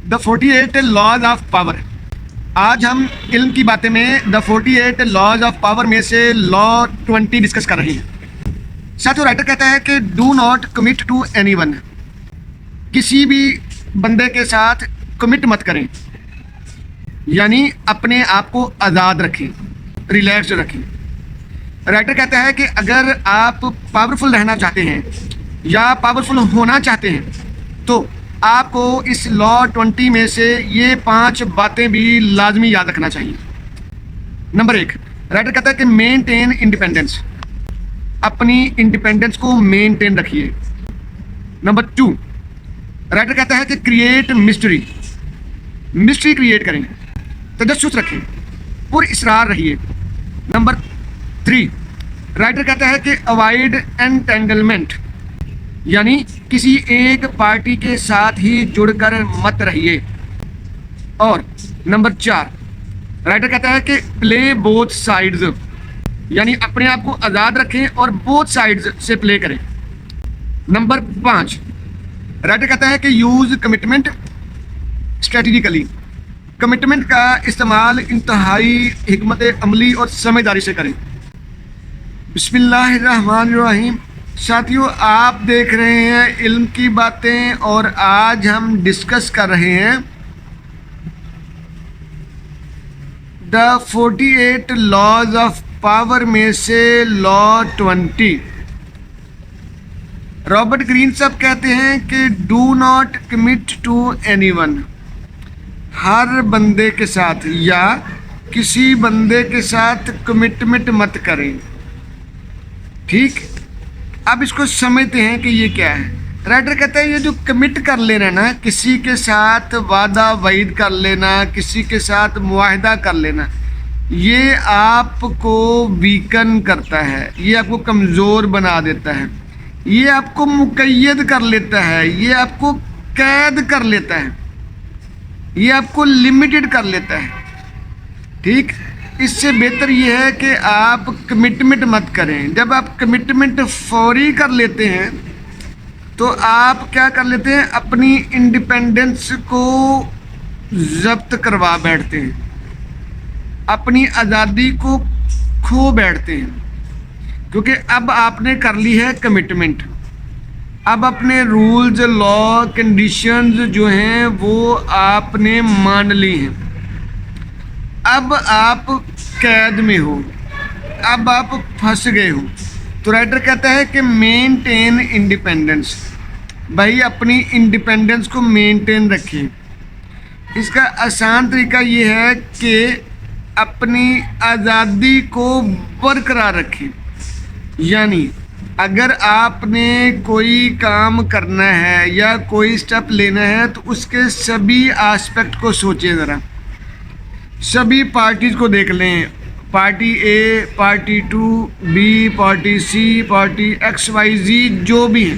The 48 laws of power. آج ہم علم کی باتیں میں دا 48 لاز آف پاور میں سے لا 20 ڈسکس کر رہے ہیں. ساتھیو رائٹر کہتا ہے کہ do not commit to any one. کسی بھی بندے کے ساتھ کمٹ مت کریں، یعنی اپنے آپ کو آزاد رکھیں، ریلیکس رکھیں. رائٹر کہتا ہے کہ اگر آپ پاورفل رہنا چاہتے ہیں یا پاورفل ہونا چاہتے ہیں تو آپ کو اس لا 20 میں سے یہ 5 باتیں بھی لازمی یاد رکھنا چاہیے. نمبر 1، رائٹر کہتا ہے کہ مینٹین انڈیپینڈنس. اپنی انڈیپینڈنس کو مینٹین رکھیے. نمبر 2، رائٹر کہتا ہے کہ کریٹ مسٹری. مسٹری کریٹ کریں، تجسس رکھیں، پر اصرار رہیے. نمبر 3، رائٹر کہتا ہے کہ اوائڈ انٹینگلمنٹ، یعنی کسی ایک پارٹی کے ساتھ ہی جڑ کر مت رہیے. اور نمبر 4، رائٹر کہتا ہے کہ پلے بوتھ سائیڈز، یعنی اپنے آپ کو آزاد رکھیں اور بوتھ سائیڈز سے پلے کریں. نمبر 5، رائٹر کہتا ہے کہ یوز کمٹمنٹ اسٹریٹجیکلی. کمٹمنٹ کا استعمال انتہائی حکمت عملی اور سمجھداری سے کریں. بسم اللہ الرحمن الرحیم. ساتھیوں آپ دیکھ رہے ہیں علم کی باتیں اور آج ہم ڈسکس کر رہے ہیں دا 48 لاز آف پاور میں سے لا 20. رابرٹ گرین صاحب کہتے ہیں کہ do not commit to any one. ہر بندے کے ساتھ یا کسی بندے کے ساتھ کمٹمنٹ مت کریں. ٹھیک، اب اس کو سمجھتے ہیں کہ یہ کیا ہے. رائٹر کہتا ہے یہ جو کمٹ کر لینا نا، کسی کے ساتھ وعدہ وعید کر لینا، کسی کے ساتھ معاہدہ کر لینا، یہ آپ کو ویکن کرتا ہے، یہ آپ کو کمزور بنا دیتا ہے، یہ آپ کو مقید کر لیتا ہے، یہ آپ کو قید کر لیتا ہے، یہ آپ کو لمیٹڈ کر لیتا ہے. ٹھیک، اس سے بہتر یہ ہے کہ آپ کمٹمنٹ مت کریں. جب آپ کمٹمنٹ فوری کر لیتے ہیں تو آپ کیا کر لیتے ہیں، اپنی انڈیپینڈنس کو ضبط کروا بیٹھتے ہیں، اپنی آزادی کو کھو بیٹھتے ہیں، کیونکہ اب آپ نے کر لی ہے کمٹمنٹ. اب اپنے رولز، لا، کنڈیشنز جو ہیں وہ آپ نے مان لی ہیں. اب آپ قید میں ہو، اب آپ پھنس گئے ہو. تو رائٹر کہتا ہے کہ مینٹین انڈیپینڈنس. بھائی اپنی انڈیپینڈنس کو مینٹین رکھیں. اس کا آسان طریقہ یہ ہے کہ اپنی آزادی کو برقرار رکھیں. یعنی اگر آپ نے کوئی کام کرنا ہے یا کوئی سٹیپ لینا ہے تو اس کے سبھی آسپیکٹ کو سوچیں، ذرا سبھی پارٹیز کو دیکھ لیں. Party A, party 2، B, party C, party X Y Z, جو بھی ہیں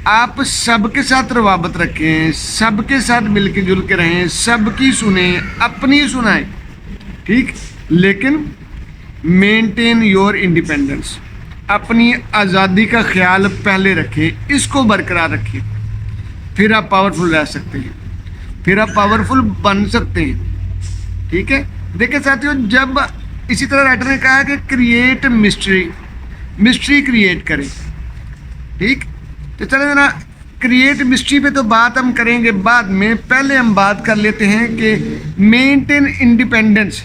آپ سب کے ساتھ روابط رکھیں، سب کے ساتھ مل کے جل کے رہیں، سب کی سنیں، اپنی سنائیں. ٹھیک، لیکن مینٹین یور انڈیپینڈنس. اپنی آزادی کا خیال پہلے رکھیں، اس کو برقرار رکھیں، پھر آپ پاورفل رہ سکتے ہیں، پھر آپ پاورفل بن سکتے ہیں. ٹھیک ہے، دیکھیں ساتھیوں، جب اسی طرح رائٹر نے کہا کہ کریٹ مسٹری کریٹ کریں. ٹھیک، تو چلیں ذرا کریٹ مسٹری پہ تو بات ہم کریں گے بعد میں. پہلے ہم بات کر لیتے ہیں کہ مینٹین انڈیپینڈنس،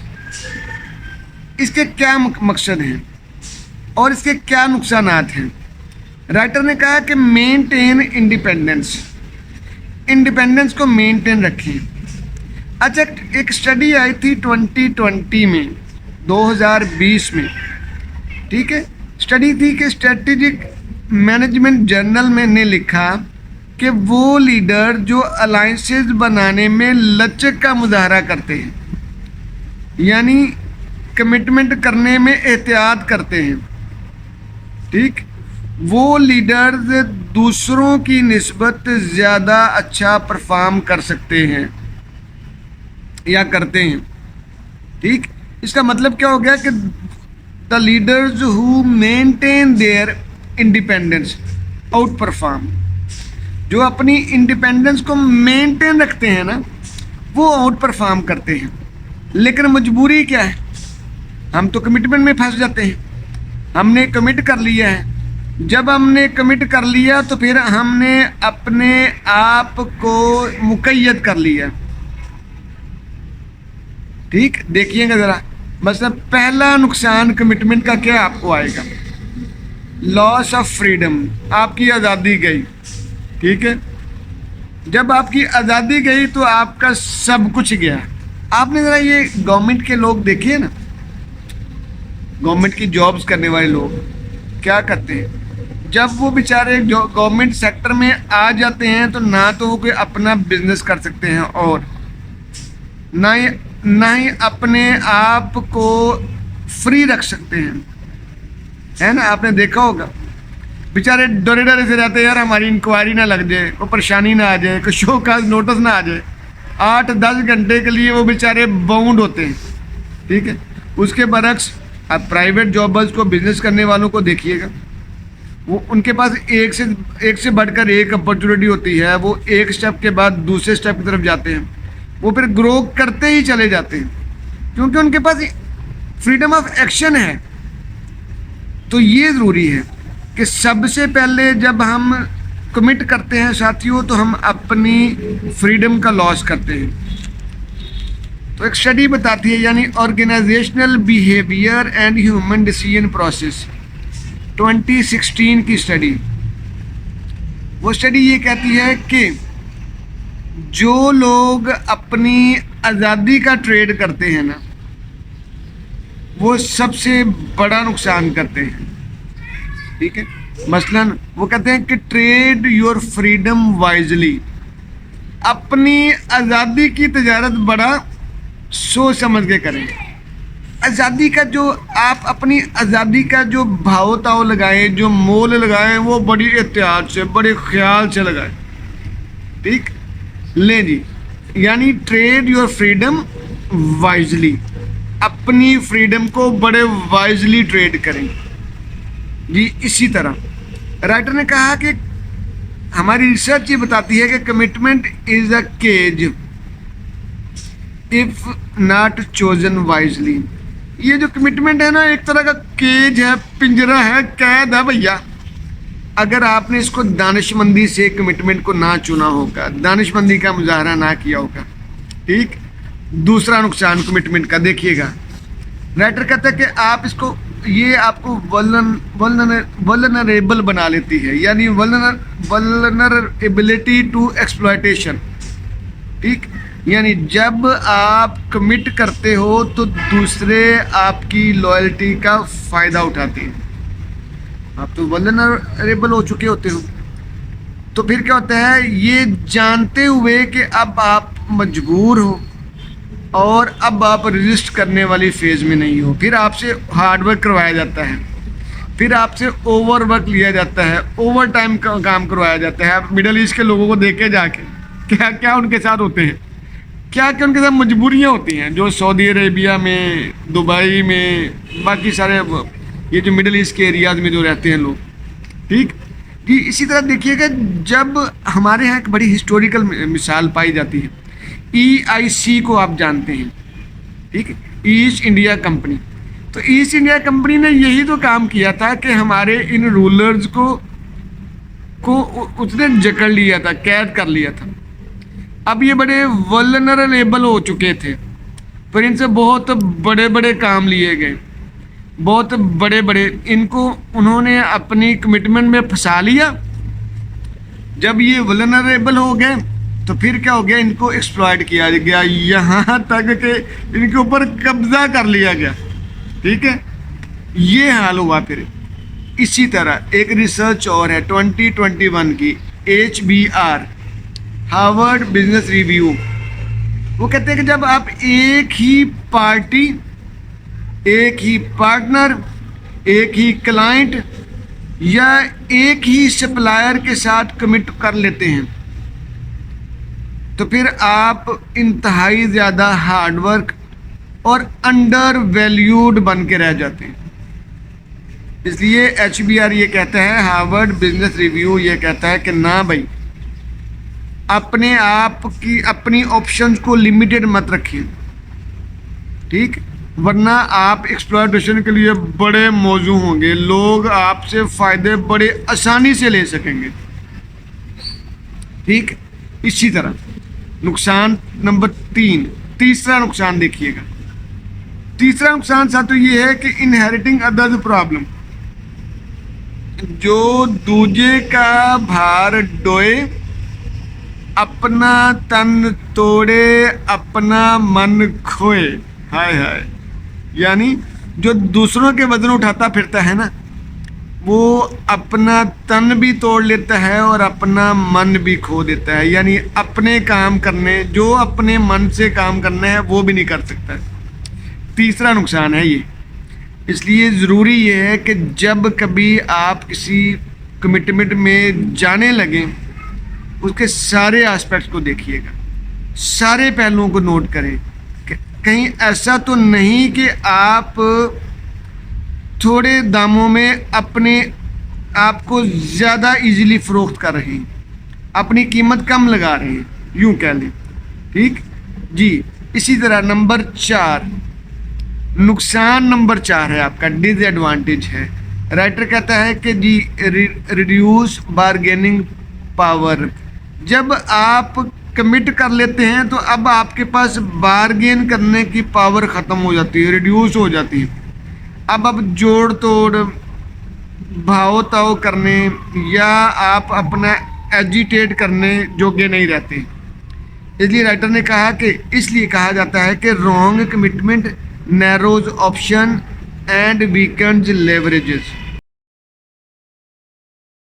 اس کے کیا مقصد ہیں اور اس کے کیا نقصانات ہیں. رائٹر نے کہا کہ مینٹین انڈیپینڈنس کو مینٹین رکھیں. اچھا، ایک اسٹڈی آئی تھی 2020 میں، 2020 میں. ٹھیک ہے، اسٹڈی تھی کہ اسٹریٹجک مینجمنٹ جرنل میں نے لکھا کہ وہ لیڈر جو الائنسز بنانے میں لچک کا مظاہرہ کرتے ہیں، یعنی کمٹمنٹ کرنے میں احتیاط کرتے ہیں، ٹھیک، وہ لیڈرز دوسروں کی نسبت زیادہ اچھا پرفارم کر سکتے ہیں یا کرتے ہیں. ٹھیک، اس کا مطلب کیا ہو گیا کہ the leaders who maintain their independence outperform. جو اپنی انڈیپینڈنس کو مینٹین رکھتے ہیں نا وہ آؤٹ پرفارم کرتے ہیں. لیکن مجبوری کیا ہے, ہم تو کمٹمنٹ میں پھنس جاتے ہیں. ہم نے کمٹ کر لیا ہے, جب ہم نے کمٹ کر لیا تو پھر ہم نے اپنے آپ کو مقید کر لیا. ٹھیک, دیکھیے گا ذرا. مثلا پہلا نقصان کمٹمنٹ کا کیا آپ کو آئے گا؟ لاس آف فریڈم, آپ کی آزادی گئی. ٹھیک ہے, جب آپ کی آزادی گئی تو آپ کا سب کچھ گیا. آپ نے ذرا یہ گورنمنٹ کے لوگ دیکھیے نا, گورنمنٹ کی جابز کرنے والے لوگ کیا کرتے ہیں. جب وہ بیچارے گورنمنٹ سیکٹر میں آ جاتے ہیں تو نہ تو وہ کوئی اپنا بزنس کر سکتے ہیں اور نہ ہی اپنے آپ کو فری رکھ سکتے ہیں, ہے نا. آپ نے دیکھا ہوگا بیچارے ڈرے ڈرے سے رہتے ہیں, یار ہماری انکوائری نہ لگ جائے, کوئی پریشانی نہ آ جائے, کوئی شو کاز نوٹس نہ آ جائے. 8-10 گھنٹے کے لیے وہ بیچارے باؤنڈ ہوتے ہیں. ٹھیک ہے, اس کے برعکس آپ پرائیویٹ جابرز کو, بزنس کرنے والوں کو دیکھیے گا, وہ ان کے پاس ایک سے بڑھ کر ایک اپرچونیٹی ہوتی ہے. وہ ایک اسٹیپ کے بعد دوسرے اسٹیپ کی طرف جاتے ہیں, وہ پھر گرو کرتے ہی چلے جاتے ہیں کیونکہ ان کے پاس فریڈم آف ایکشن ہے. تو یہ ضروری ہے کہ سب سے پہلے جب ہم کمٹ کرتے ہیں ساتھیوں تو ہم اپنی فریڈم کا لاس کرتے ہیں. تو ایک اسٹڈی بتاتی ہے, یعنی organizational behaviour and human decision process 2016 کی اسٹڈی. وہ اسٹڈی یہ کہتی ہے کہ جو لوگ اپنی آزادی کا ٹریڈ کرتے ہیں نا وہ سب سے بڑا نقصان کرتے ہیں. ٹھیک ہے, مثلاً وہ کہتے ہیں کہ ٹریڈ یور فریڈم وائزلی, اپنی آزادی کی تجارت بڑا سوچ سمجھ کے کریں. آزادی کا جو آپ اپنی آزادی کا جو بھاؤ تاؤ لگائیں, جو مول لگائیں, وہ بڑی احتیاط سے, بڑے خیال سے لگائیں. ٹھیک, لیں جی, یعنی ٹریڈ یور فریڈم وائزلی, اپنی فریڈم کو بڑے وائزلی ٹریڈ کریں. جی اسی طرح رائٹر نے کہا کہ ہماری ریسرچ یہ بتاتی ہے کہ commitment is a cage if not chosen wisely. یہ جو کمٹمنٹ ہے نا ایک طرح کا کیج ہے, پنجرہ ہے, قید ہے بھیا. اگر آپ نے اس کو دانش مندی سے کمٹمنٹ کو نہ چنا ہوگا, دانش مندی کا مظاہرہ نہ کیا ہوگا. ٹھیک, دوسرا نقصان کمٹمنٹ کا دیکھیے گا. رائٹر کہتا ہے کہ آپ اس کو, یہ آپ کو ولنریبل بنا لیتی ہے, یعنی ولنریبلٹی ٹو ایکسپلائٹیشن. ٹھیک, یعنی جب آپ کمٹ کرتے ہو تو دوسرے آپ کی لائلٹی کا فائدہ اٹھاتے ہیں. آپ تو ولنریبل ہو چکے ہوتے ہو, تو پھر کیا ہوتا ہے, یہ جانتے ہوئے کہ اب آپ مجبور ہو اور اب آپ رجسٹ کرنے والی فیز میں نہیں ہو, پھر آپ سے ہارڈ ورک کروایا جاتا ہے, پھر آپ سے اوور ورک لیا جاتا ہے, اوور ٹائم کا کام کروایا جاتا ہے. آپ مڈل ایسٹ کے لوگوں کو دیکھے جا کے کیا کیا ان کے ساتھ ہوتے ہیں, کیا کیا ان کے ساتھ مجبوریاں ہوتی ہیں, جو سعودی عربیہ میں, دبئی میں, باقی سارے یہ جو مڈل ایسٹ کے ایریاز میں جو رہتے ہیں لوگ. ٹھیک جی, اسی طرح دیکھیے گا جب ہمارے یہاں ایک بڑی ہسٹوریکل مثال پائی جاتی ہے, EIC کو آپ جانتے ہیں. ٹھیک ہے, ایسٹ انڈیا کمپنی. تو ایسٹ انڈیا کمپنی نے یہی تو کام کیا تھا کہ ہمارے ان رولرز کو اس نے جکڑ لیا تھا, قید کر لیا تھا. اب یہ بڑے ولنریبل ہو چکے تھے, پھر ان سے بہت بڑے بڑے کام لیے گئے, بہت بڑے بڑے, ان کو انہوں نے اپنی کمٹمنٹ میں پھنسا لیا. جب یہ ولنریبل ہو گئے تو پھر کیا ہو گیا, ان کو ایکسپلائٹ کیا گیا, یہاں تک کہ ان کے اوپر قبضہ کر لیا گیا. ٹھیک ہے, یہ حال ہوا. پھر اسی طرح ایک ریسرچ اور ہے 2021 کی, HBR, ہارورڈ بزنس ریویو. وہ کہتے ہیں کہ جب آپ ایک ہی پارٹی, ایک ہی پارٹنر, ایک ہی کلائنٹ یا ایک ہی سپلائر کے ساتھ کمٹ کر لیتے ہیں تو پھر آپ انتہائی زیادہ ہارڈ ورک اور انڈر ویلیوڈ بن کے رہ جاتے ہیں. اس لیے HBR یہ کہتا ہے, ہارورڈ بزنس ریویو یہ کہتا ہے کہ نہ بھائی, اپنے آپ کی اپنی آپشنز کو لمیٹڈ مت رکھیں، ٹھیک، ورنہ آپ ایکسپلائٹیشن کے لیے بڑے موزوں ہوں گے، لوگ آپ سے فائدے بڑے آسانی سے لے سکیں گے، ٹھیک۔ اسی طرح نقصان نمبر 3، تیسرا نقصان دیکھیے گا، تیسرا نقصان ساتھوں یہ ہے کہ انہیریٹنگ ادرز پرابلم، جو دوجے کا بھار ڈوئے، اپنا تن توڑے اپنا من کھوئے، ہائے ہائے، یعنی جو دوسروں کے وزن اٹھاتا پھرتا ہے نا، وہ اپنا تن بھی توڑ لیتا ہے اور اپنا من بھی کھو دیتا ہے، یعنی اپنے کام کرنے، جو اپنے من سے کام کرنا ہے وہ بھی نہیں کر سکتا۔ تیسرا نقصان ہے یہ۔ اس لیے ضروری یہ ہے کہ جب کبھی آپ کسی کمٹمنٹ میں جانے لگیں، اس کے سارے آسپیکٹس کو دیکھیے گا، سارے پہلوؤں کو نوٹ کریں کہ کہیں ایسا تو نہیں کہ آپ تھوڑے داموں میں اپنے آپ کو زیادہ ایزیلی فروخت کر رہے ہیں، اپنی قیمت کم لگا رہے ہیں، یوں کہہ لیں، ٹھیک جی۔ اسی طرح نمبر 4، نقصان نمبر 4 ہے آپ کا، ڈس ایڈوانٹیج ہے۔ رائٹر کہتا ہے کہ جی ریڈیوس بارگیننگ پاور، جب آپ کمٹ کر لیتے ہیں تو اب آپ کے پاس بارگین کرنے کی پاور ختم ہو جاتی ہے، ریڈیوس ہو جاتی ہے۔ اب جوڑ توڑ، بھاؤ تاؤ کرنے یا آپ اپنا ایجیٹیٹ کرنے جوگے نہیں رہتے۔ اس لیے رائٹر نے کہا کہ اس لیے کہا جاتا ہے کہ رانگ کمٹمنٹ نیروز آپشن اینڈ ویکنڈز لیوریجز،